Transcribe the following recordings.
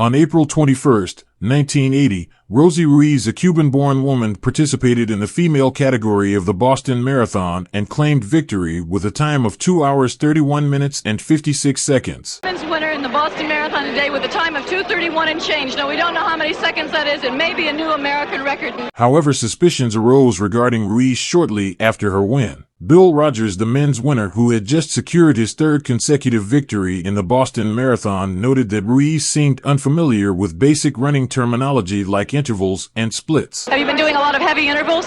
On April 21, 1980, Rosie Ruiz, a Cuban-born woman, participated in the female category of the Boston Marathon and claimed victory with a time of 2 hours 31 minutes and 56 seconds. Women's winner in the Boston Marathon today with a time of 2:31 and change. Now, we don't know how many seconds that is. It may be a new American record. However, suspicions arose regarding Ruiz shortly after her win. Bill Rogers, the men's winner who had just secured his third consecutive victory in the Boston Marathon, noted that Ruiz seemed unfamiliar with basic running terminology like intervals and splits. Have you been doing a lot of heavy intervals?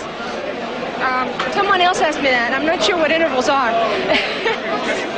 Someone else asked me that. I'm not sure what intervals are.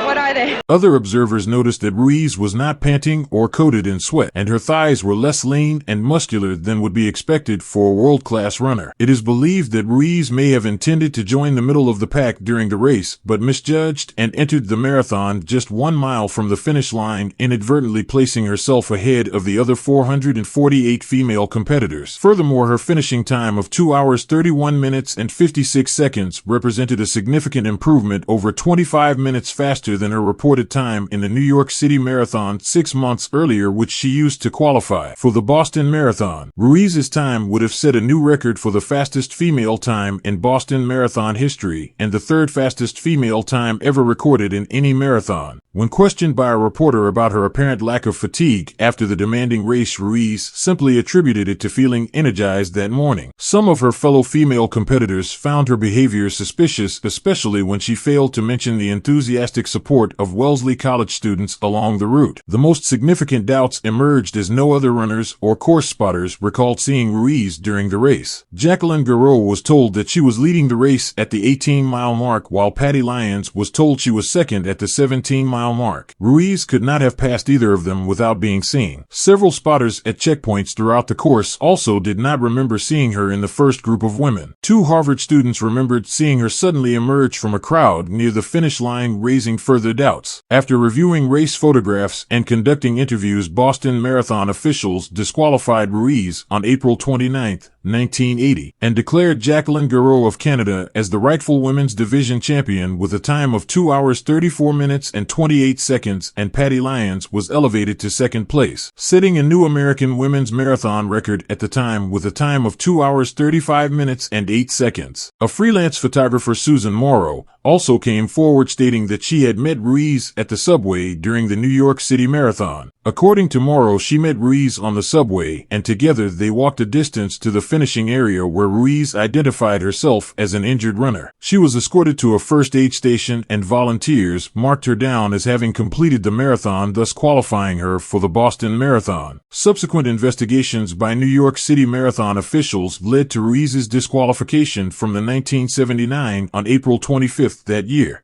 What are they? Other observers noticed that Ruiz was not panting or coated in sweat, and her thighs were less lean and muscular than would be expected for a world-class runner. It is believed that Ruiz may have intended to join the middle of the pack during the race, but misjudged and entered the marathon just 1 mile from the finish line, inadvertently placing herself ahead of the other 448 female competitors. Furthermore, her finishing time of 2 hours 31 minutes and 56 seconds represented a significant improvement, over 25 minutes faster than her reported time in the New York City Marathon 6 months earlier, which she used to qualify for the Boston Marathon. Ruiz's time would have set a new record for the fastest female time in Boston Marathon history and the third fastest female time ever recorded in any marathon. When questioned by a reporter about her apparent lack of fatigue after the demanding race, Ruiz simply attributed it to feeling energized that morning. Some of her fellow female competitors found her behavior suspicious, especially when she failed to mention the enthusiastic support of Wellesley College students along the route. The most significant doubts emerged as no other runners or course spotters recalled seeing Ruiz during the race. Jacqueline Garreau was told that she was leading the race at the 18-mile mark, while Patty Lyons was told she was second at the 17-mile mark. Ruiz could not have passed either of them without being seen. Several spotters at checkpoints throughout the course also did not remember seeing her in the first group of women. 2 Harvard students remembered seeing her suddenly emerge from a crowd near the finish line, raising further doubts. After reviewing race photographs and conducting interviews, Boston Marathon officials disqualified Ruiz on April 29, 1980, and declared Jacqueline Garreau of Canada as the rightful women's division champion with a time of 2 hours 34 minutes and 28 seconds, and Patty Lyons was elevated to second place, setting a new American women's marathon record at the time with a time of 2 hours 35 minutes and 8 seconds. A freelance photographer, Susan Morrow, also came forward stating that she had met Ruiz at the subway during the New York City Marathon. According to Morrow, she met Ruiz on the subway, and together they walked a distance to the finishing area where Ruiz identified herself as an injured runner. She was escorted to a first aid station, and volunteers marked her down as having completed the marathon, thus qualifying her for the Boston Marathon. Subsequent investigations by New York City Marathon officials led to Ruiz's disqualification from the 1979 on April 25th that year.